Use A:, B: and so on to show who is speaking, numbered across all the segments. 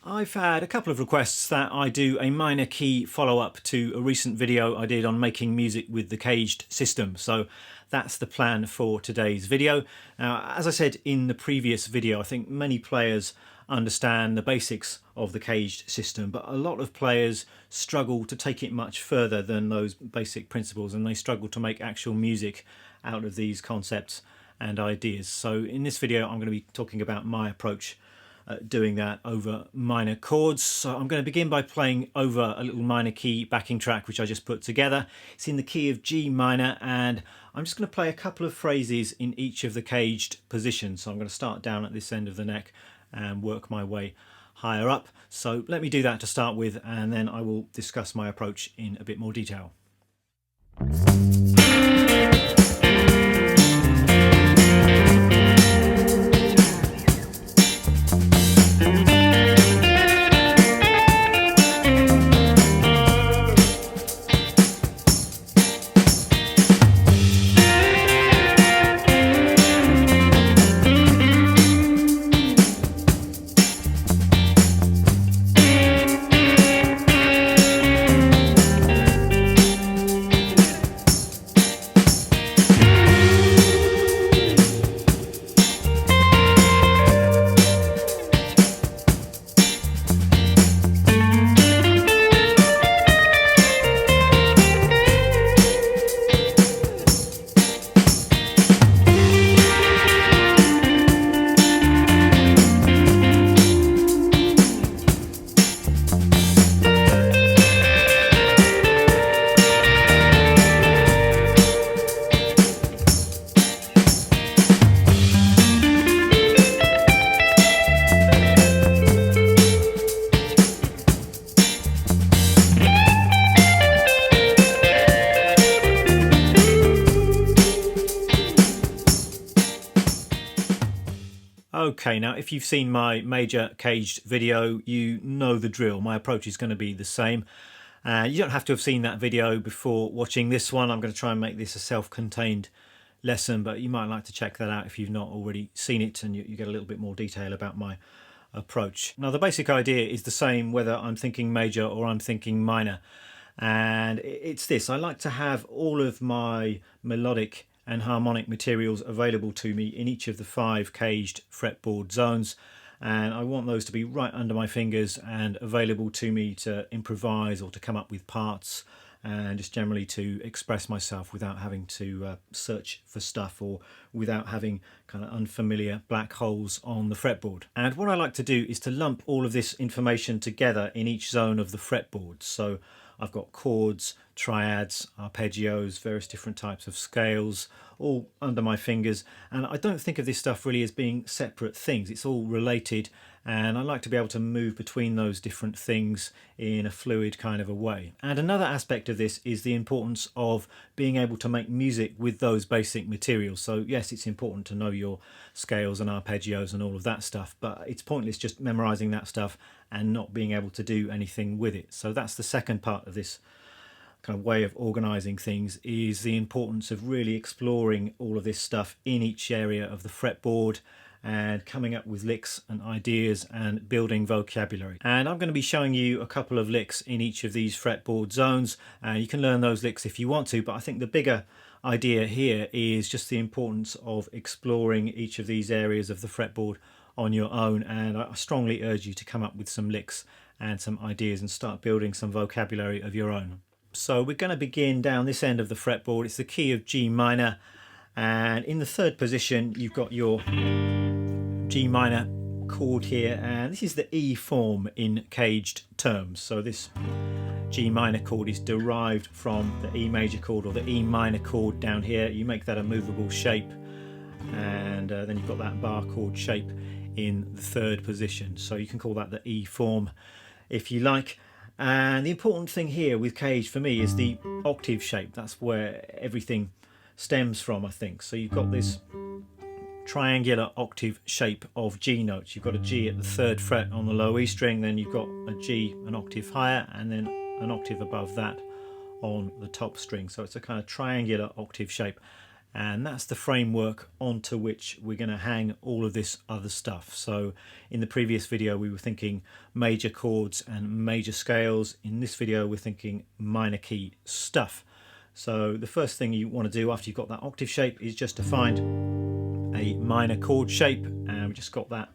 A: I've had a couple of requests that I do a minor key follow-up to a recent video I did on making music with the CAGED system. So that's the plan for today's video. Now, as I said in the previous video, I think many players understand the basics of the CAGED system, but a lot of players struggle to take it much further than those basic principles, and they struggle to make actual music out of these concepts and ideas. So in this video, I'm going to be talking about my approach doing that over minor chords. So I'm going to begin by playing over a little minor key backing track which I just put together. It's in the key of G minor, and I'm just going to play a couple of phrases in each of the caged positions. So I'm going to start down at this end of the neck and work my way higher up. So let me do that to start with, and then I will discuss my approach in a bit more detail. Okay, now if you've seen my major caged video, you know the drill. My approach is going to be the same. You don't have to have seen that video before watching this one. I'm going to try and make this a self-contained lesson, but you might like to check that out if you've not already seen it, and you get a little bit more detail about my approach. Now, the basic idea is the same whether I'm thinking major or I'm thinking minor, and it's this: I like to have all of my melodic and harmonic materials available to me in each of the 5 caged fretboard zones, and I want those to be right under my fingers and available to me to improvise or to come up with parts, and just generally to express myself without having to search for stuff, or without having kind of unfamiliar black holes on the fretboard. And what I like to do is to lump all of this information together in each zone of the fretboard. So I've got chords, triads, arpeggios, various different types of scales, all under my fingers, and I don't think of this stuff really as being separate things. It's all related, and I like to be able to move between those different things in a fluid kind of a way. And another aspect of this is the importance of being able to make music with those basic materials. So yes, it's important to know your scales and arpeggios and all of that stuff, but it's pointless just memorizing that stuff and not being able to do anything with it. So that's the second part of this kind of way of organizing things, is the importance of really exploring all of this stuff in each area of the fretboard and coming up with licks and ideas and building vocabulary. And I'm going to be showing you a couple of licks in each of these fretboard zones, and you can learn those licks if you want to, but I think the bigger idea here is just the importance of exploring each of these areas of the fretboard on your own, and I strongly urge you to come up with some licks and some ideas and start building some vocabulary of your own. So we're going to begin down this end of the fretboard. It's the key of G minor, and in the 3rd position you've got your G minor chord here, and this is the E form in caged terms. So this G minor chord is derived from the E major chord or the E minor chord down here. You make that a movable shape, and then you've got that bar chord shape in the 3rd position. So you can call that the E form if you like. And the important thing here with caged for me is the octave shape. That's where everything stems from, I think. So you've got this triangular octave shape of G notes. You've got a G at the 3rd fret on the low E string, then you've got a G an octave higher, and then an octave above that on the top string. So it's a kind of triangular octave shape, and that's the framework onto which we're going to hang all of this other stuff. So in the previous video we were thinking major chords and major scales. In this video we're thinking minor key stuff. So the first thing you want to do after you've got that octave shape is just to find a minor chord shape, and we just got that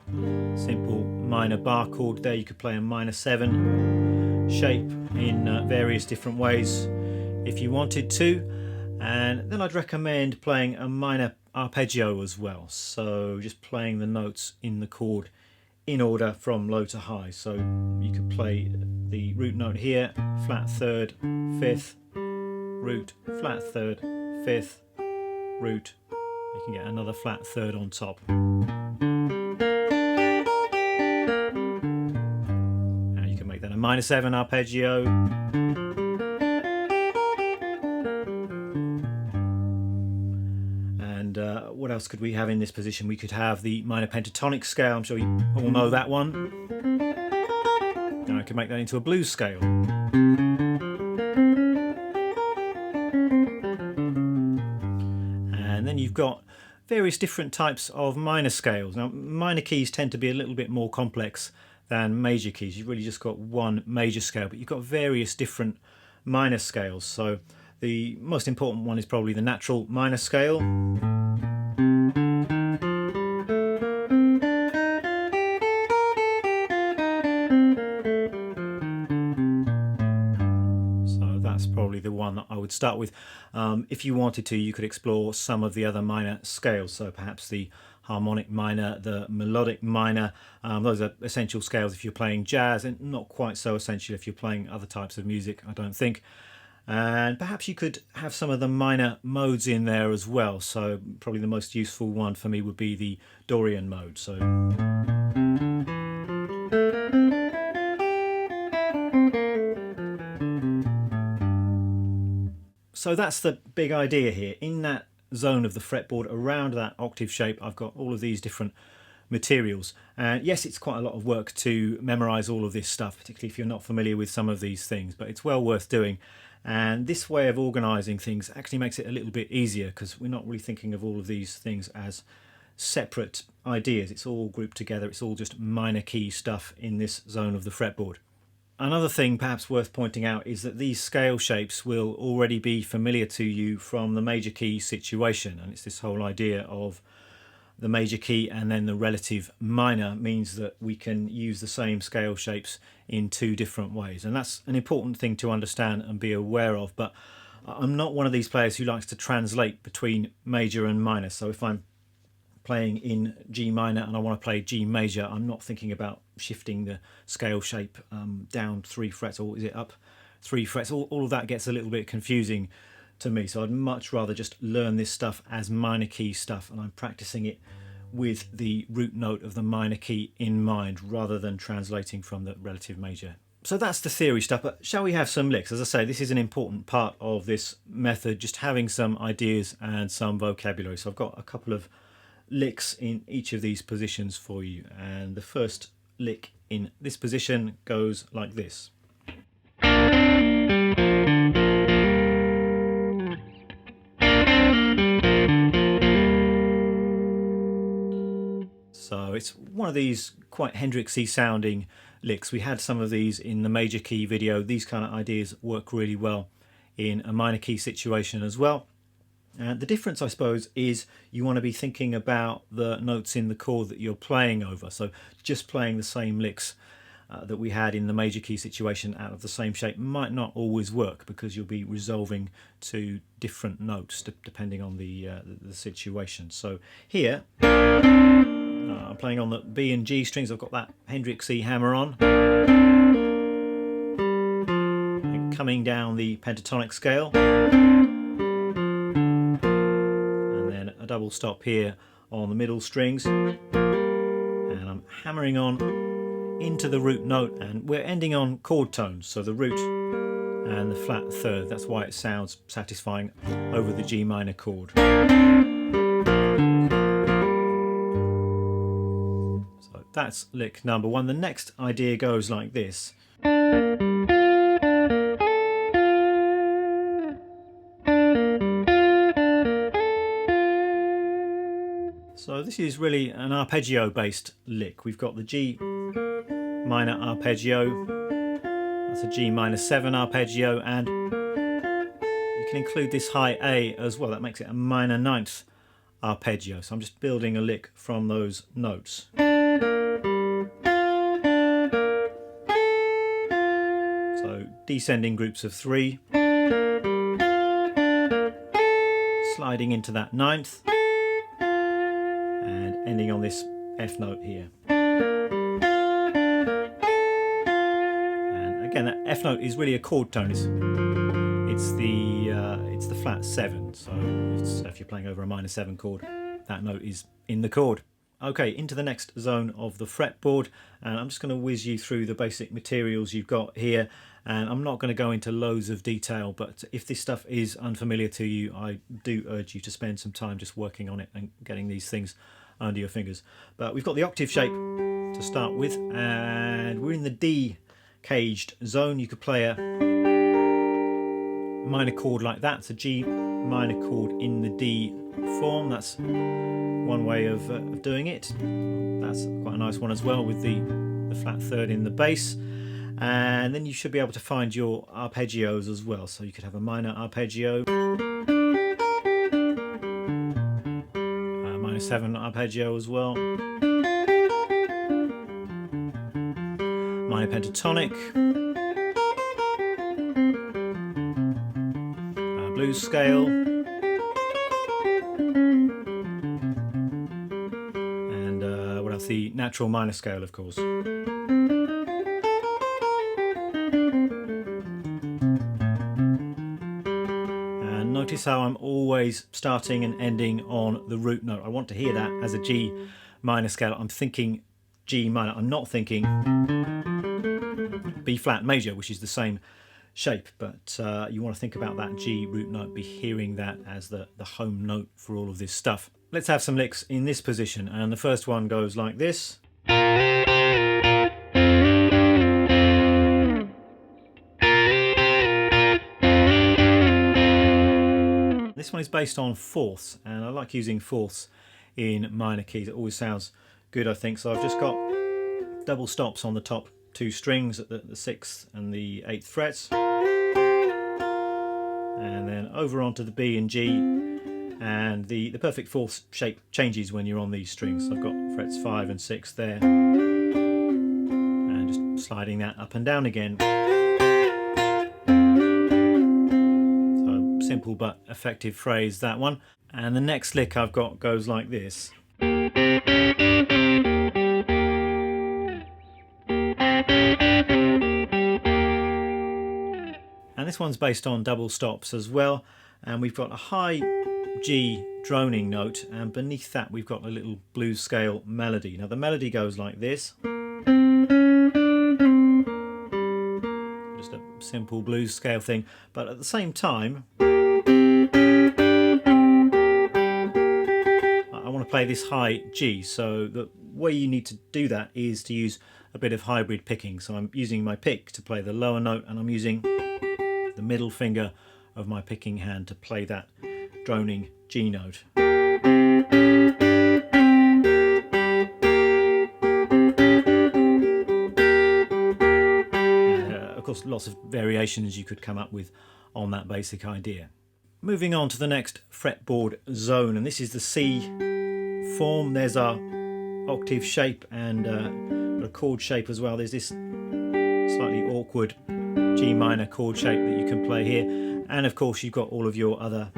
A: simple minor bar chord there. You could play a minor 7 shape in various different ways if you wanted to, and then I'd recommend playing a minor arpeggio as well, so just playing the notes in the chord in order from low to high. So you could play the root note here, flat third, fifth, root, flat third, fifth, root. You can get another flat third on top. Now you can make that a minor 7 arpeggio. And what else could we have in this position? We could have the minor pentatonic scale. I'm sure you all know that one. And I could make that into a blues scale. And then you've got various different types of minor scales. Now minor keys tend to be a little bit more complex than major keys. You've really just got one major scale, but you've got various different minor scales. So the most important one is probably the natural minor scale. Probably the one that I would start with. If you wanted to, you could explore some of the other minor scales, so perhaps the harmonic minor, the melodic minor. Those are essential scales if you're playing jazz, and not quite so essential if you're playing other types of music, I don't think. And perhaps you could have some of the minor modes in there as well, so probably the most useful one for me would be the Dorian mode. So that's the big idea here. In that zone of the fretboard around that octave shape, I've got all of these different materials. And yes, it's quite a lot of work to memorize all of this stuff, particularly if you're not familiar with some of these things, but it's well worth doing. And this way of organizing things actually makes it a little bit easier, because we're not really thinking of all of these things as separate ideas. It's all grouped together. It's all just minor key stuff in this zone of the fretboard. Another thing perhaps worth pointing out is that these scale shapes will already be familiar to you from the major key situation, and it's this whole idea of the major key and then the relative minor means that we can use the same scale shapes in two different ways, and that's an important thing to understand and be aware of. But I'm not one of these players who likes to translate between major and minor. So if I'm playing in G minor and I want to play G major, I'm not thinking about shifting the scale shape down 3 frets, or is it up 3 frets? All of that gets a little bit confusing to me, so I'd much rather just learn this stuff as minor key stuff, and I'm practicing it with the root note of the minor key in mind rather than translating from the relative major. So that's the theory stuff, but shall we have some licks? As I say, this is an important part of this method, just having some ideas and some vocabulary. So I've got a couple of licks in each of these positions for you, and the first lick in this position goes like this. So it's one of these quite Hendrixy sounding licks. We had some of these in the major key video. These kind of ideas work really well in a minor key situation as well. And the difference, I suppose, is you want to be thinking about the notes in the chord that you're playing over. So just playing the same licks that we had in the major key situation out of the same shape might not always work, because you'll be resolving to different notes depending on the situation. So here I'm playing on the B and G strings. I've got that Hendrixy hammer on, and coming down the pentatonic scale, double stop here on the middle strings, and I'm hammering on into the root note, and we're ending on chord tones, so the root and the flat third. That's why it sounds satisfying over the G minor chord. So that's lick number one. The next idea goes like this. this is really an arpeggio based lick. We've got the G minor arpeggio, that's a G minor 7 arpeggio, and you can include this high A as well. That makes it a minor 9th arpeggio. So I'm just building a lick from those notes. So descending groups of 3, sliding into that 9th, and ending on this F note here. And again, that F note is really a chord tone. It's the flat 7. So if you're playing over a minor 7 chord, that note is in the chord. Okay, into the next zone of the fretboard, and I'm just going to whiz you through the basic materials you've got here, and I'm not going to go into loads of detail, but if this stuff is unfamiliar to you, I do urge you to spend some time just working on it and getting these things under your fingers. But we've got the octave shape to start with, and we're in the D caged zone. You could play a minor chord like that. It's a G minor chord in the D form. That's one way of doing it. That's quite a nice one as well, with the flat 3rd in the bass. And then you should be able to find your arpeggios as well. So you could have a minor arpeggio, a minor 7 arpeggio as well, minor pentatonic, a blues scale, and what else? The natural minor scale, of course. Notice how I'm always starting and ending on the root note. I want to hear that as a G minor scale. I'm thinking G minor. I'm not thinking B flat major, which is the same shape, but you want to think about that G root note, be hearing that as the home note for all of this stuff. Let's have some licks in this position, and the first one goes like this. This one is based on fourths, and I like using fourths in minor keys. It always sounds good, I think. So I've just got double stops on the top 2 strings at the 6th and the 8th frets, and then over onto the B and G, and the perfect fourth shape changes when you're on these strings. So I've got frets 5 and 6 there, and just sliding that up and down again. Simple but effective phrase, that one. And the next lick I've got goes like this. And this one's based on double stops as well, and we've got a high G droning note, and beneath that we've got a little blues scale melody. Now the melody goes like this. Just a simple blues scale thing, but at the same time I want to play this high G, so the way you need to do that is to use a bit of hybrid picking. So I'm using my pick to play the lower note, and I'm using the middle finger of my picking hand to play that droning G note. Of course, lots of variations you could come up with on that basic idea. Moving on to the next fretboard zone, and this is the C form. There's our octave shape and a chord shape as well. There's this slightly awkward G minor chord shape that you can play here, and of course you've got all of your other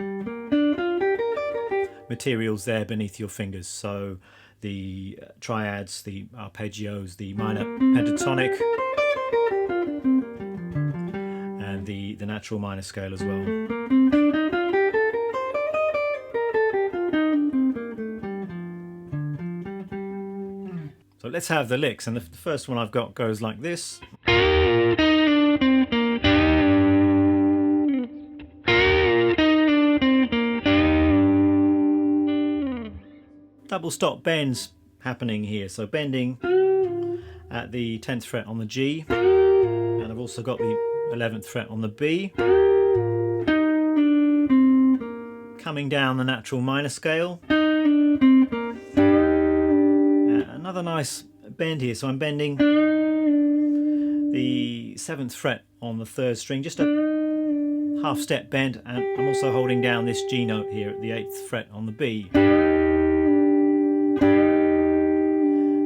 A: materials there beneath your fingers. So the triads, the arpeggios, the minor pentatonic, and the natural minor scale as well. So let's have the licks, and the first one I've got goes like this. Double stop bends happening here, so bending at the 10th fret on the G, and I've also got the 11th fret on the B, coming down the natural minor scale, another nice bend here. So I'm bending the 7th fret on the 3rd string, just a half step bend, and I'm also holding down this G note here at the 8th fret on the B.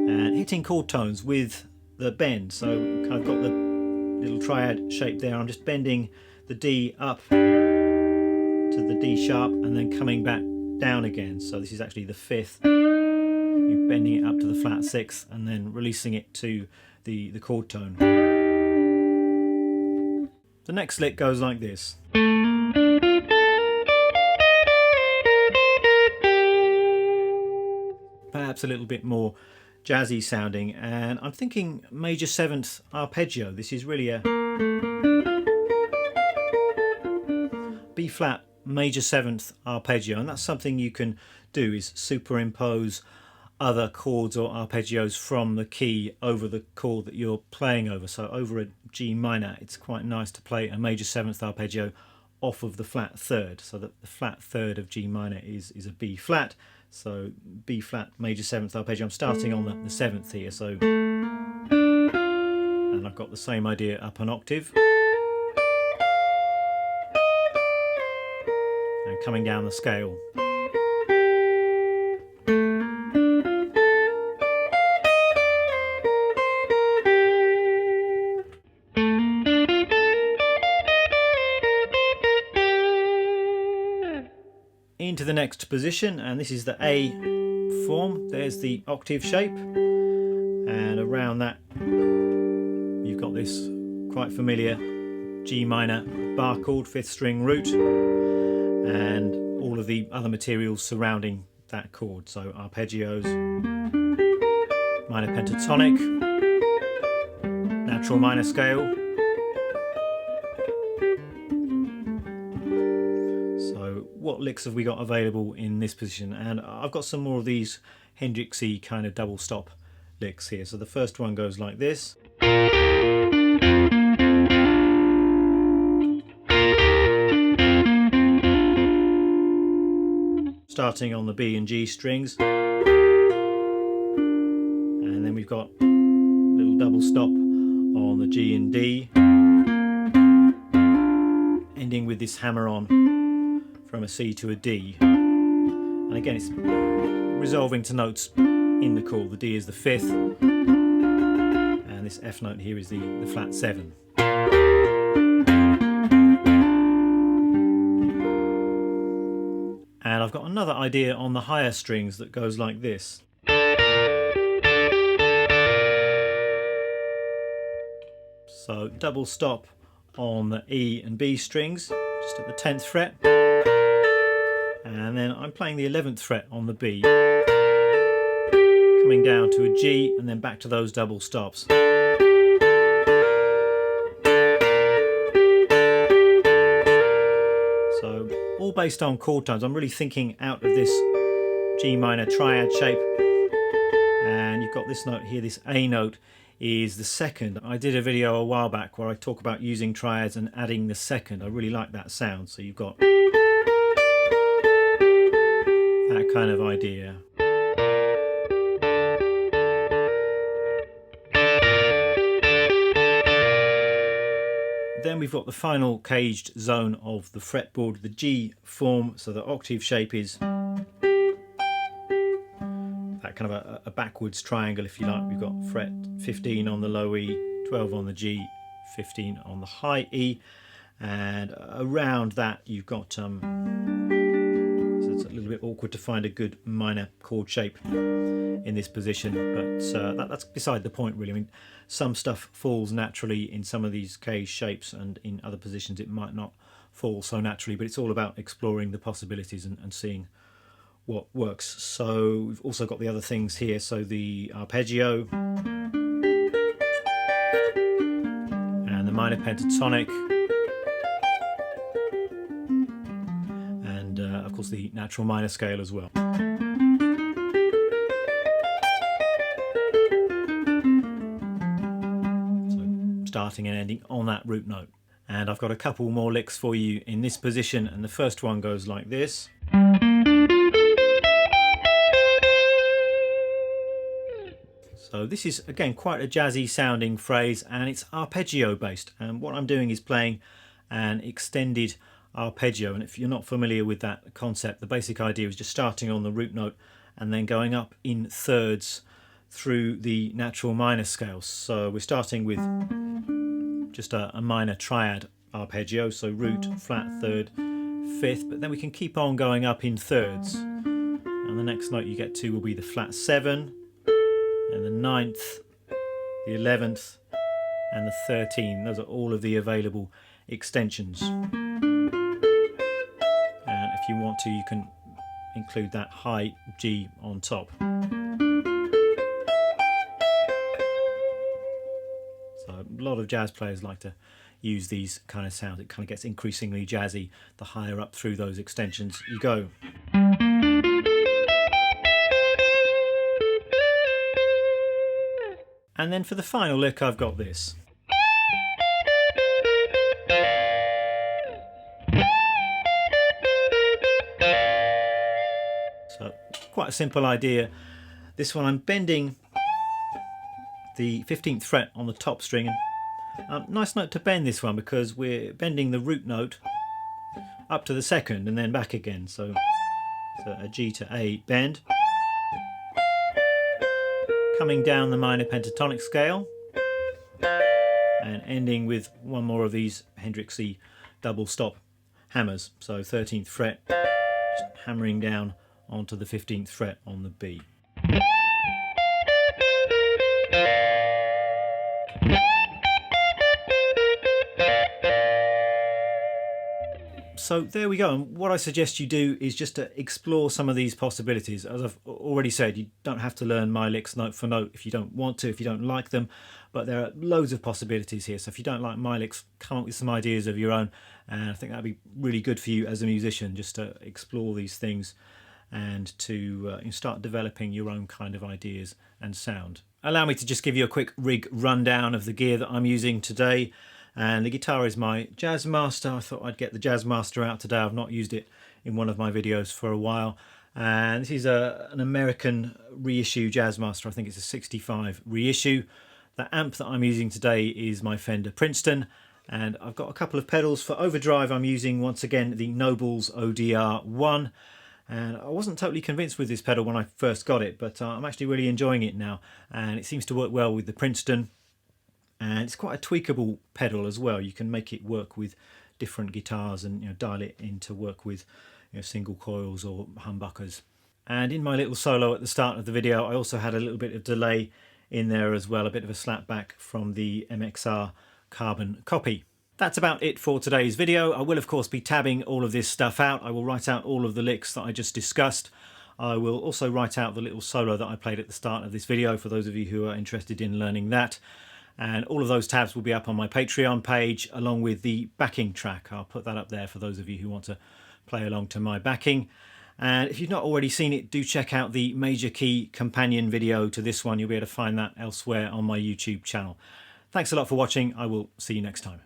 A: And hitting chord tones with the bend. So kind of got the little triad shape there. I'm just bending the D up to the D sharp and then coming back down again. So this is actually the 5th. You're bending it up to the flat 6th and then releasing it to the chord tone. The next lick goes like this. Perhaps a little bit more jazzy sounding, and I'm thinking major 7th arpeggio. This is really a B flat major 7th arpeggio, and that's something you can do, is superimpose other chords or arpeggios from the key over the chord that you're playing over. So over a G minor, it's quite nice to play a major 7th arpeggio off of the flat 3rd, so that the flat 3rd of G minor is a B flat. So B flat major 7th arpeggio. I'm starting on the 7th here, so, and I've got the same idea up an octave and coming down the scale. Into the next position, and this is the A form. There's the octave shape, and around that you've got this quite familiar G minor bar chord, 5th string root, and all of the other materials surrounding that chord. So arpeggios, minor pentatonic, natural minor scale. What licks have we got available in this position? And I've got some more of these Hendrixy kind of double stop licks here. So the first one goes like this. Starting on the B and G strings. And then we've got a little double stop on the G and D. Ending with this hammer on from a C to a D, and again it's resolving to notes in the chord. The D is the 5th, and this F note here is the flat 7. And I've got another idea on the higher strings that goes like this. So double stop on the E and B strings, just at the 10th fret. And then I'm playing the 11th fret on the B, coming down to a G and then back to those double stops. So all based on chord tones. I'm really thinking out of this G minor triad shape, and you've got this note here, this A note is the 2nd. I did a video a while back where I talk about using triads and adding the 2nd. I really like that sound, so you've got that kind of idea. Then we've got the final caged zone of the fretboard, the G form, so the octave shape is that kind of a backwards triangle, if you like. We've got fret 15 on the low E, 12 on the G, 15 on the high E, and around that you've got so it's a little bit awkward to find a good minor chord shape in this position, but that's beside the point really. I mean, some stuff falls naturally in some of these caged shapes, and in other positions it might not fall so naturally, but it's all about exploring the possibilities and seeing what works. So we've also got the other things here, so the arpeggio and the minor pentatonic, and of course the natural minor scale as well. So starting and ending on that root note. And I've got a couple more licks for you in this position, and the first one goes like this. So this is again quite a jazzy sounding phrase, and it's arpeggio based, and what I'm doing is playing an extended arpeggio. And if you're not familiar with that concept, the basic idea is just starting on the root note and then going up in thirds through the natural minor scale. So we're starting with just a minor triad arpeggio, so root, flat, third, fifth, but then we can keep on going up in thirds, and the next note you get to will be the flat 7 and the 9th, the 11th and the 13th. Those are all of the available extensions, and if you want to you can include that high G on top. So a lot of jazz players like to use these kind of sounds. It kind of gets increasingly jazzy the higher up through those extensions you go. And then for the final lick I've got this. So quite a simple idea. This one I'm bending the 15th fret on the top string. Nice note to bend this one because we're bending the root note up to the second and then back again. So a G to A bend. Coming down the minor pentatonic scale and ending with one more of these Hendrixy double stop hammers. So 13th fret, just hammering down onto the 15th fret on the B. So there we go, and what I suggest you do is just to explore some of these possibilities. As I've already said, you don't have to learn my licks note for note if you don't want to, if you don't like them, but there are loads of possibilities here. So if you don't like my licks, come up with some ideas of your own, and I think that'd be really good for you as a musician, just to explore these things and to start developing your own kind of ideas and sound. Allow me to just give you a quick rig rundown of the gear that I'm using today. And the guitar is my Jazzmaster. I thought I'd get the Jazzmaster out today. I've not used it in one of my videos for a while. And this is an American reissue Jazzmaster. I think it's a 65 reissue. The amp that I'm using today is my Fender Princeton. And I've got a couple of pedals. For overdrive, I'm using once again the Nobles ODR1. And I wasn't totally convinced with this pedal when I first got it, but I'm actually really enjoying it now. And it seems to work well with the Princeton. And it's quite a tweakable pedal as well. You can make it work with different guitars and dial it in to work with single coils or humbuckers. And in my little solo at the start of the video, I also had a little bit of delay in there as well, a bit of a slapback from the MXR carbon copy. That's about it for today's video. I will of course be tabbing all of this stuff out. I will write out all of the licks that I just discussed. I will also write out the little solo that I played at the start of this video for those of you who are interested in learning that. And all of those tabs will be up on my Patreon page along with the backing track. I'll put that up there for those of you who want to play along to my backing. And if you've not already seen it, do check out the major key companion video to this one. You'll be able to find that elsewhere on my YouTube channel. Thanks a lot for watching. I will see you next time.